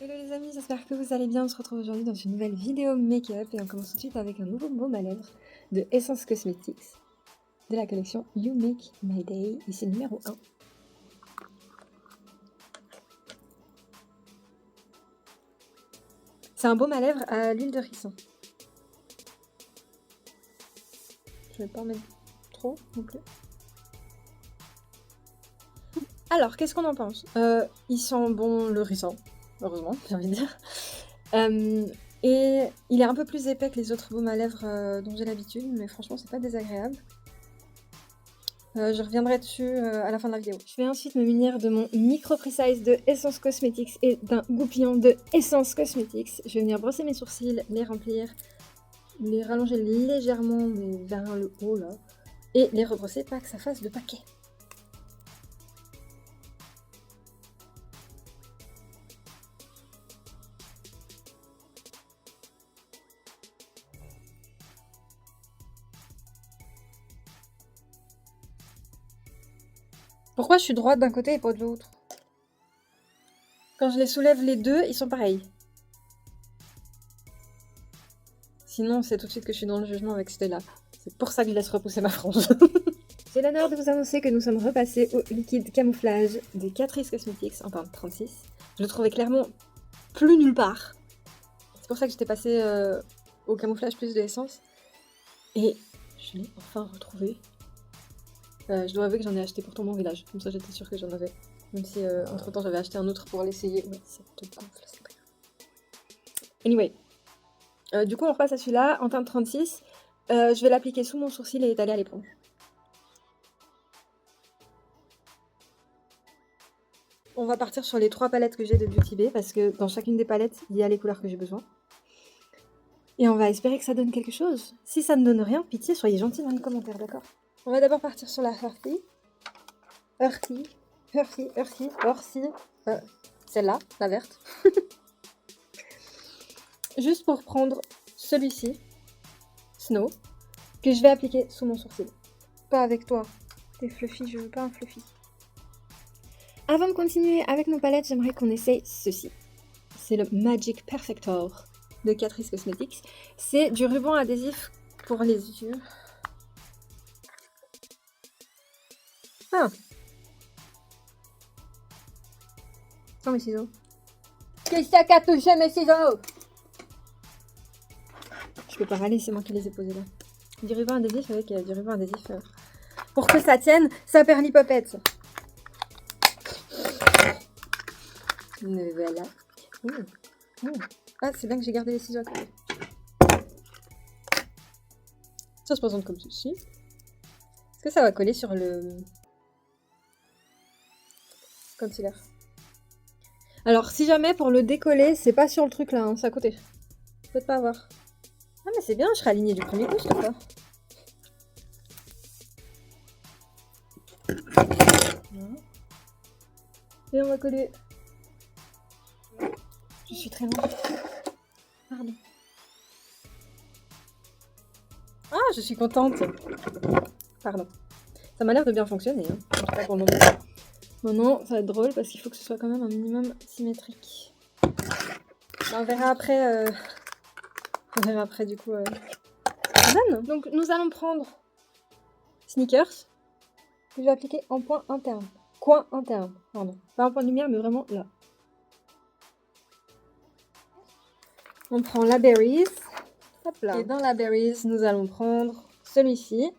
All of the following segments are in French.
Hello les amis, j'espère que vous allez bien. On se retrouve aujourd'hui dans une nouvelle vidéo make-up et on commence tout de suite avec un nouveau baume à lèvres de Essence Cosmetics de la collection You Make My Day et c'est numéro 1. C'est un baume à lèvres à l'huile de ricin. Je vais pas en mettre trop non plus. Alors, qu'est-ce qu'on en pense? Il sent bon le ricin, heureusement, j'ai envie de dire. Et il est un peu plus épais que les autres baumes à lèvres dont j'ai l'habitude, mais franchement, c'est pas désagréable. Je reviendrai dessus à la fin de la vidéo. Je vais ensuite me munir de mon Micro Precise de Essence Cosmetics et d'un goupillon de Essence Cosmetics. Je vais venir brosser mes sourcils, les remplir, les rallonger légèrement mais vers le haut là, et les rebrosser, pas que ça fasse de paquet. Pourquoi je suis droite d'un côté et pas de l'autre? Quand je les soulève les deux, ils sont pareils. Sinon, c'est tout de suite que je suis dans le jugement avec Stella. C'est pour ça que je laisse repousser ma frange. J'ai l'honneur de vous annoncer que nous sommes repassés au liquide camouflage de Catrice Cosmetics, enfin 36. Je le trouvais clairement plus nulle part. C'est pour ça que j'étais passée au camouflage plus de essence. Et je l'ai enfin retrouvé. Je dois avouer que j'en ai acheté pour tout mon village. Comme ça, j'étais sûre que j'en avais. Même si entre temps, j'avais acheté un autre pour l'essayer. Ouais, ça te gonfle, c'est pas grave. Anyway. Du coup, on repasse à celui-là en teinte 36. Je vais l'appliquer sous mon sourcil et étaler à l'éponge. On va partir sur les 3 palettes que j'ai de Beauty Bay parce que dans chacune des palettes, il y a les couleurs que j'ai besoin. Et on va espérer que ça donne quelque chose. Si ça ne donne rien, pitié, soyez gentils dans les commentaires, d'accord? On va d'abord partir sur la Earthy. Celle-là, la verte. Juste pour prendre celui-ci, Snow, que je vais appliquer sous mon sourcil. Pas avec toi. T'es fluffy, je veux pas un fluffy. Avant de continuer avec nos palettes, j'aimerais qu'on essaye ceci. C'est le Magic Perfector de Catrice Cosmetics. C'est du ruban adhésif pour les yeux. Ah! Sans mes ciseaux. Qu'est-ce qui a touché mes ciseaux? Je peux pas râler, c'est moi qui les ai posés là. Du ruban adhésif avec du ruban adhésif. Pour que ça tienne, ça perd l'hypopète. Me voilà. Ah, c'est bien que j'ai gardé les ciseaux à côté. Ça se présente comme ceci. Est-ce que ça va coller sur le concealer? Alors, si jamais pour le décoller, c'est pas sur le truc là, hein, c'est à côté. Peut-être pas avoir. Ah, mais c'est bien, je serai alignée du premier coup cette fois. Et on va coller. Je suis très lente. Pardon. Ah, je suis contente. Pardon. Ça m'a l'air de bien fonctionner, hein. En tout cas pour le moment. Maintenant, ça va être drôle parce qu'il faut que ce soit quand même un minimum symétrique. On verra après. On verra après du coup. Donc nous allons prendre Sneakers que je vais appliquer en point interne. Coin interne, pardon. Pas en point de lumière, mais vraiment là. On prend la Berries. Hop là. Et dans la Berries, nous allons prendre celui-ci.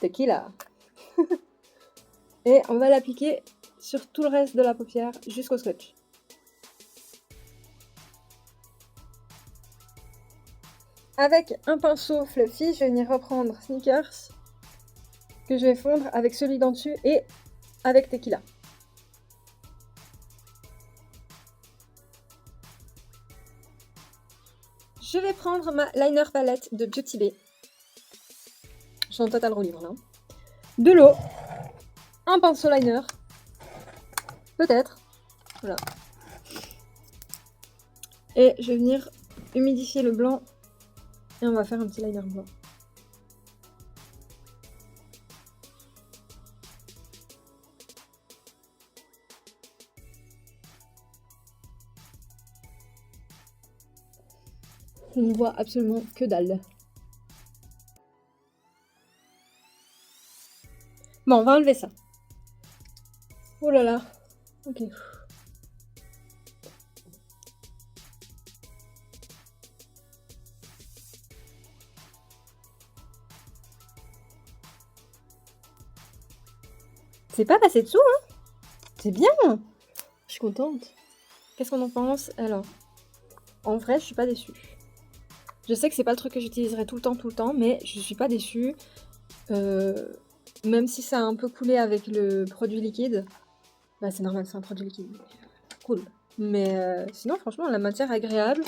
Tequila. Et on va l'appliquer sur tout le reste de la paupière jusqu'au scotch. Avec un pinceau fluffy, je vais venir reprendre Sneakers que je vais fondre avec celui d'en dessus et avec Tequila. Je vais prendre ma liner palette de Beauty Bay. Je suis en total roue libre là. De l'eau, un pinceau liner, peut-être, voilà. Et je vais venir humidifier le blanc et on va faire un petit liner blanc. On ne voit absolument que dalle. Bon, on va enlever ça. Oh là là. Ok. C'est pas passé dessous, hein. C'est bien. Je suis contente. Qu'est-ce qu'on en pense? Alors, en vrai, je suis pas déçue. Je sais que c'est pas le truc que j'utiliserai tout le temps, mais je suis pas déçue. Même si ça a un peu coulé avec le produit liquide. Bah, c'est normal, c'est un produit liquide. Cool. Mais sinon, franchement, la matière est agréable.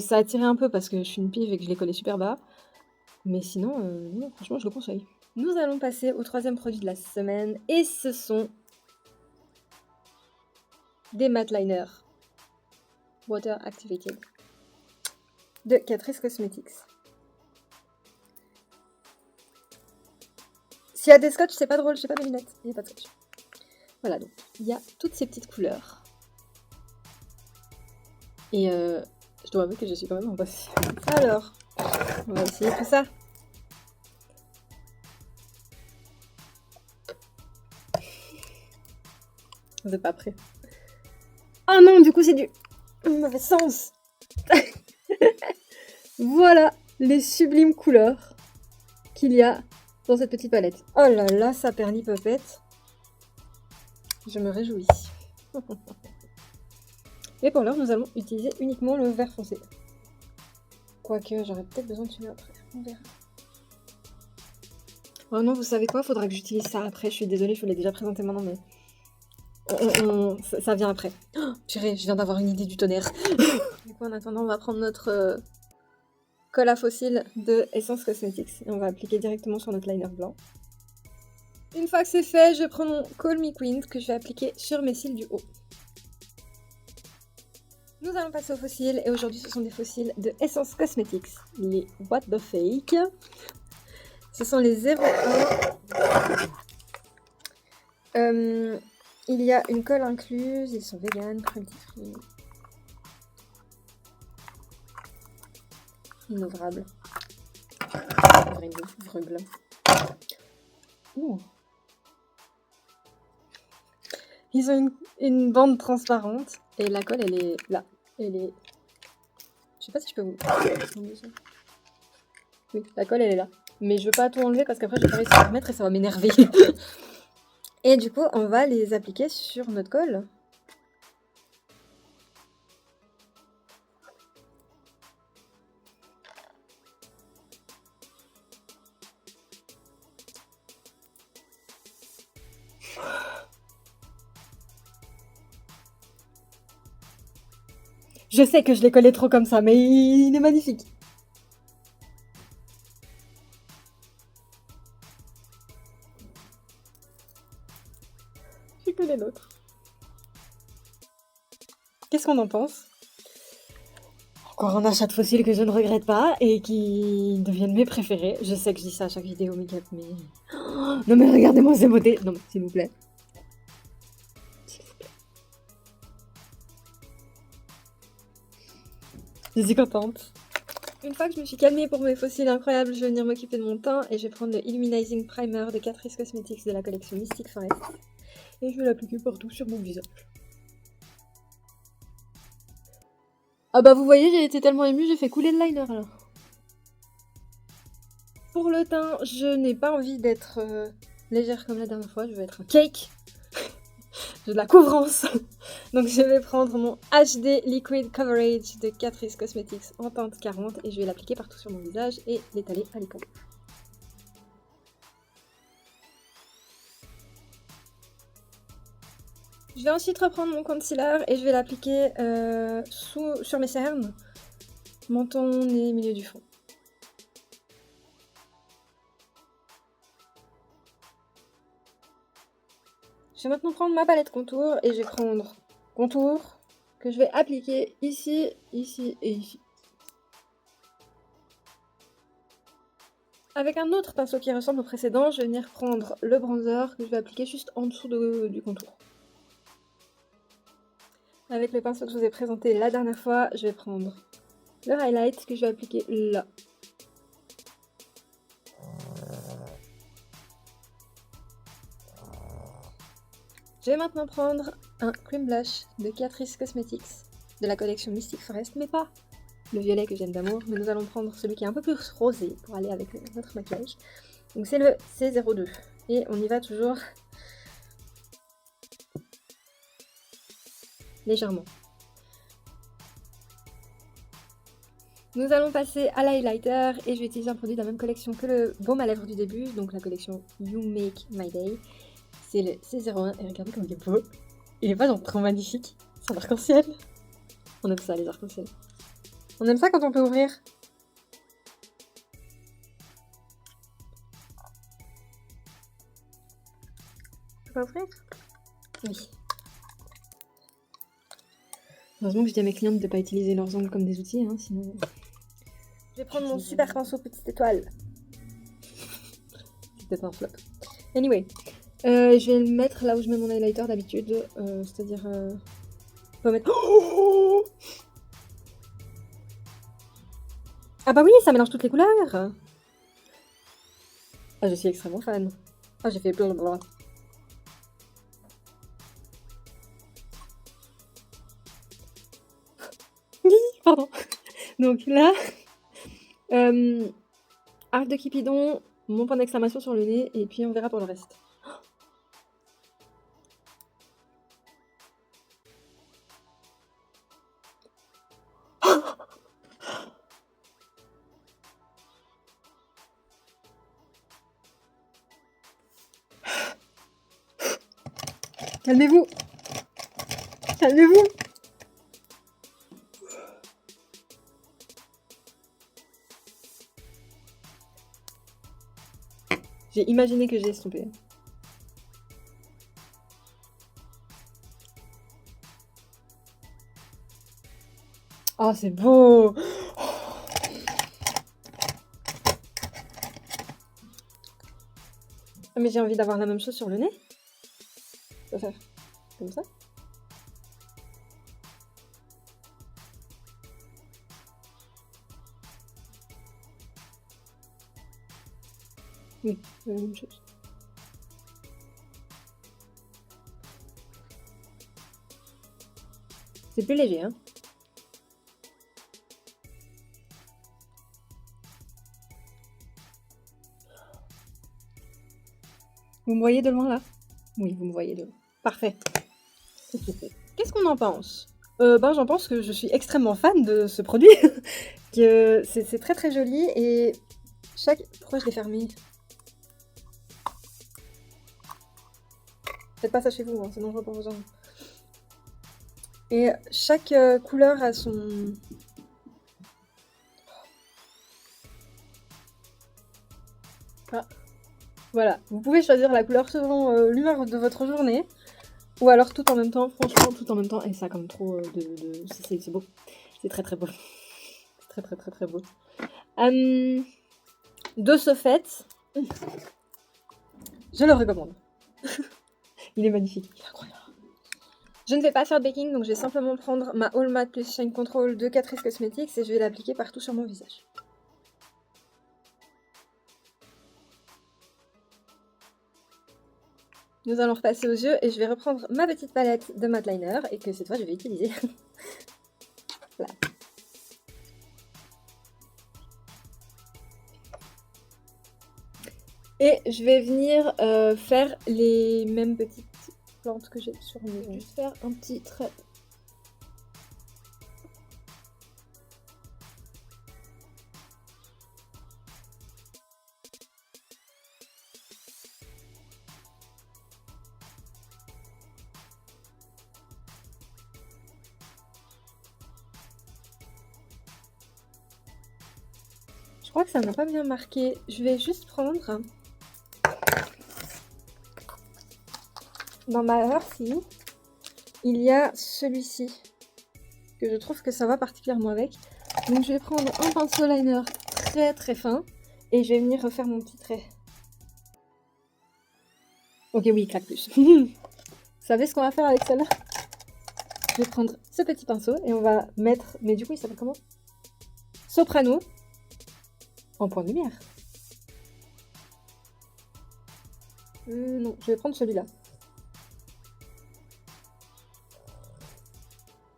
Ça a tiré un peu parce que je suis une pive et que je l'ai collé super bas. Mais sinon, non, franchement, je le conseille. Nous allons passer au troisième produit de la semaine. Et ce sont des matte liners Water Activated de Catrice Cosmetics. S'il y a des scotch, c'est pas drôle, j'ai pas mes lunettes, il n'y a pas de scotch. Voilà, donc il y a toutes ces petites couleurs. Et je dois avouer que je suis quand même impatiente. Alors, on va essayer tout ça. Vous n'êtes pas prêts. Ah non, du coup c'est du mauvais sens. Voilà les sublimes couleurs qu'il y a dans cette petite palette. Oh là là, ça perlipopette. Je me réjouis. Et pour l'heure, nous allons utiliser uniquement le vert foncé. Quoique, j'aurais peut-être besoin de celui après. On verra. Oh non, vous savez quoi? Faudra que j'utilise ça après. Je suis désolée, je vous l'ai déjà présenté maintenant, mais... ça vient après. Oh, purée, je viens d'avoir une idée du tonnerre. Du coup, en attendant, on va prendre notre colle à fossiles de Essence Cosmetics. Et on va appliquer directement sur notre liner blanc. Une fois que c'est fait, je prends mon Call Me Queen que je vais appliquer sur mes cils du haut. Nous allons passer aux fossiles, et aujourd'hui ce sont des fossiles de Essence Cosmetics, les What the Fake. Ce sont les 01. Il y a une colle incluse, ils sont vegan, cruelty free. Inouvrable. Vraisemblable. Ils ont une bande transparente, et la colle elle est là. Elle est... Je sais pas si je peux vous... Oui, la colle elle est là. Mais je veux pas tout enlever parce qu'après je vais pas réussir à la remettre et ça va m'énerver. Et du coup, on va les appliquer sur notre colle. Je sais que je l'ai collé trop comme ça, mais il est magnifique. J'ai collé l'autre. Qu'est-ce qu'on en pense? Encore un achat de fossiles que je ne regrette pas et qui deviennent mes préférés. Je sais que je dis ça à chaque vidéo make-up, mais... Oh, non mais regardez-moi ces beautés. Non mais s'il vous plaît. S'il vous plaît. Je suis contente. Une fois que je me suis calmée pour mes fossiles incroyables, je vais venir m'occuper de mon teint et je vais prendre le Illuminizing Primer de Catrice Cosmetics de la collection Mystic Forest. Et je vais l'appliquer partout sur mon visage. Ah bah vous voyez, j'ai été tellement émue, j'ai fait couler le liner là. Pour le teint, je n'ai pas envie d'être légère comme la dernière fois, je vais être un cake. J'ai de la couvrance. Donc je vais prendre mon HD Liquid Coverage de Catrice Cosmetics en teinte 40 et je vais l'appliquer partout sur mon visage et l'étaler à l'épaule. Je vais ensuite reprendre mon concealer et je vais l'appliquer sur mes cernes, menton et milieu du front. Je vais maintenant prendre ma palette contour et je vais prendre contour que je vais appliquer ici, ici et ici. Avec un autre pinceau qui ressemble au précédent, je vais venir prendre le bronzer que je vais appliquer juste en dessous du contour. Avec le pinceau que je vous ai présenté la dernière fois, je vais prendre le highlight que je vais appliquer là. Je vais maintenant prendre un cream blush de Catrice Cosmetics de la collection Mystic Forest, mais pas le violet que j'aime d'amour, mais nous allons prendre celui qui est un peu plus rosé pour aller avec notre maquillage. Donc c'est le C02 et on y va toujours légèrement. Nous allons passer à l'highlighter et je vais utiliser un produit de la même collection que le baume à lèvres du début, donc la collection You Make My Day. C'est le C01 et regardez comme il est beau. Il est pas genre trop magnifique, c'est un arc-en-ciel. On aime ça les arcs-en-ciel. On aime ça quand on peut ouvrir. Tu peux ouvrir? Oui. Heureusement que je dis à mes clientes de ne pas utiliser leurs ongles comme des outils, hein, sinon... Je vais prendre mon super pinceau petite étoile. C'est peut-être un flop. Anyway, je vais le mettre là où je mets mon highlighter d'habitude, c'est-à-dire... On va mettre... Oh, ah bah oui, ça mélange toutes les couleurs. Ah, je suis extrêmement fan. Ah, j'ai fait plein de... Pardon. Donc là... arc de Cupidon, mon point d'exclamation sur le nez, et puis on verra pour le reste. Calmez-vous. Calmez-vous. J'ai imaginé que j'ai estompé. Oh, c'est beau. Mais j'ai envie d'avoir la même chose sur le nez. Je peux faire comme ça. Oui, la même chose. C'est plus léger, hein. Vous me voyez de loin là? Oui, vous me voyez de loin. Parfait. Qu'est-ce qu'on en pense? J'en pense que je suis extrêmement fan de ce produit. Que c'est très très joli et chaque... Pourquoi je l'ai fermé? Faites pas ça chez vous, hein, c'est dangereux pour vos ongles. Et chaque couleur a son... Ah. Voilà, vous pouvez choisir la couleur selon l'humeur de votre journée. Ou alors tout en même temps, franchement, tout en même temps. Et ça comme trop de... C'est beau. C'est très très beau. C'est très très très très beau. De ce fait, je le recommande. Il est magnifique, il est incroyable. Je ne vais pas faire de baking, donc je vais simplement prendre ma All Matte plus Shine Control de Catrice Cosmetics et je vais l'appliquer partout sur mon visage. Nous allons repasser aux yeux et je vais reprendre ma petite palette de matte liner et que cette fois je vais utiliser. Voilà. Et je vais venir faire les mêmes petites plantes que j'ai sur mes ongles. Juste faire un petit trait. Je crois que ça n'a pas bien marqué. Je vais juste prendre dans ma Earthy, il y a celui-ci que je trouve que ça va particulièrement avec. Donc je vais prendre un pinceau liner très très fin et je vais venir refaire mon petit trait. Ok, oui, il claque plus. Vous savez ce qu'on va faire avec celle-là? Je vais prendre ce petit pinceau et on va mettre... Mais du coup, il s'appelle comment? Soprano en point de lumière. Non, je vais prendre celui-là.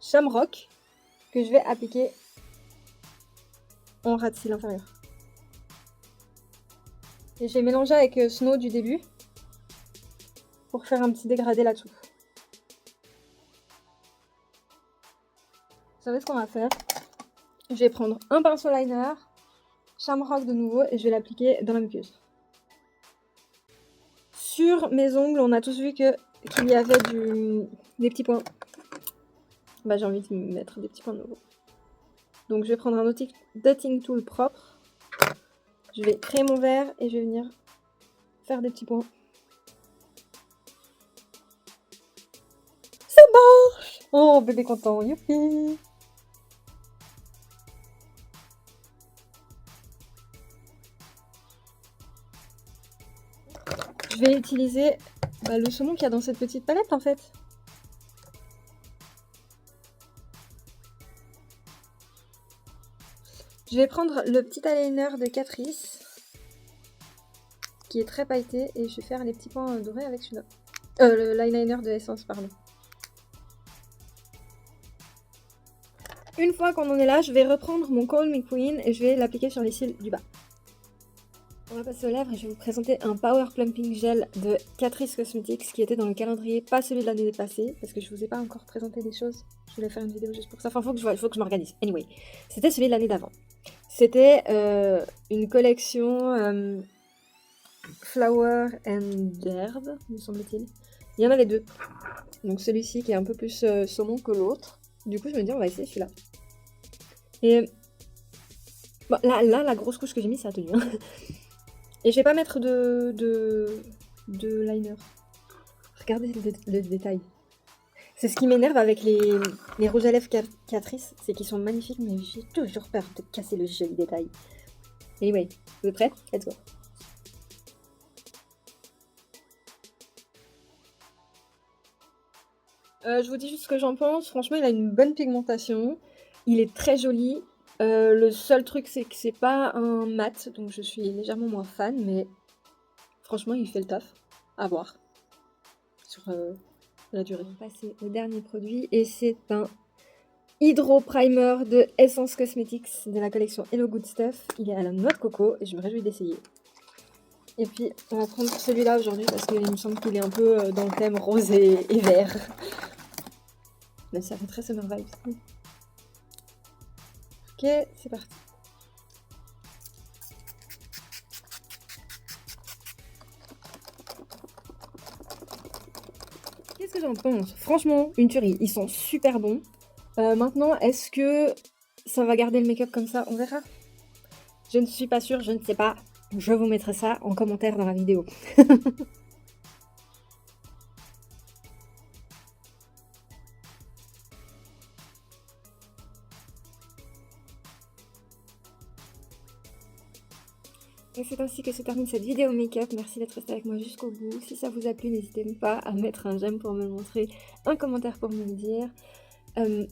Shamrock, que je vais appliquer en ras de cils inférieur. Et je vais mélanger avec Snow du début pour faire un petit dégradé là-dessous. Vous savez ce qu'on va faire? Je vais prendre un pinceau liner, Shamrock de nouveau, et je vais l'appliquer dans la muqueuse. Sur mes ongles, on a tous vu qu'il y avait des petits points. Bah, j'ai envie de mettre des petits points de nouveau. Donc je vais prendre un dotting tool propre. Je vais créer mon verre et je vais venir faire des petits points. Ça marche! Oh, bébé content, youpi! Je vais utiliser le saumon qu'il y a dans cette petite palette en fait. Je vais prendre le petit eyeliner de Catrice qui est très pailleté et je vais faire les petits points dorés avec celui-là. L'eyeliner de Essence, pardon. Une fois qu'on en est là, je vais reprendre mon Call Me Queen et je vais l'appliquer sur les cils du bas. On va passer aux lèvres et je vais vous présenter un Power Plumping Gel de Catrice Cosmetics qui était dans le calendrier, pas celui de l'année passée, parce que je vous ai pas encore présenté des choses. Je voulais faire une vidéo juste pour ça. Enfin, faut que je m'organise. Anyway, c'était celui de l'année d'avant. C'était une collection Flower and Herb, me semble-t-il. Il y en avait deux. Donc celui-ci qui est un peu plus saumon que l'autre. Du coup, je me dis, on va essayer celui-là. Et bon, là, la grosse couche que j'ai mise, ça a tenu. Hein. Et je vais pas mettre de liner. Regardez le détail. C'est ce qui m'énerve avec les rouges à lèvres Catrice, c'est qu'ils sont magnifiques, mais j'ai toujours peur de casser le joli détail. Anyway, vous êtes prêts? Let's go. Je vous dis juste ce que j'en pense. Franchement, il a une bonne pigmentation. Il est très joli. Le seul truc, c'est que c'est pas un mat, donc je suis légèrement moins fan, mais franchement, il fait le taf. À voir. Sur la durée. On va passer au dernier produit, et c'est un Hydro Primer de Essence Cosmetics de la collection Hello Good Stuff. Il est à la noix de coco, et je me réjouis d'essayer. Et puis, on va prendre celui-là aujourd'hui, parce qu'il me semble qu'il est un peu dans le thème rose et vert. Mais ça fait très summer vibes. Ok, c'est parti. Qu'est-ce que j'en pense? Franchement, une tuerie. Ils sont super bons. Maintenant, est-ce que ça va garder le make-up comme ça? On verra. Je ne suis pas sûre, je ne sais pas. Je vous mettrai ça en commentaire dans la vidéo. Et c'est ainsi que se termine cette vidéo make-up. Merci d'être resté avec moi jusqu'au bout. Si ça vous a plu, n'hésitez pas à mettre un j'aime pour me le montrer, un commentaire pour me le dire.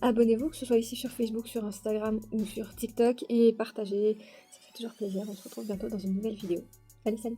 Abonnez-vous, que ce soit ici sur Facebook, sur Instagram ou sur TikTok, et partagez. Ça fait toujours plaisir. On se retrouve bientôt dans une nouvelle vidéo. Allez, salut!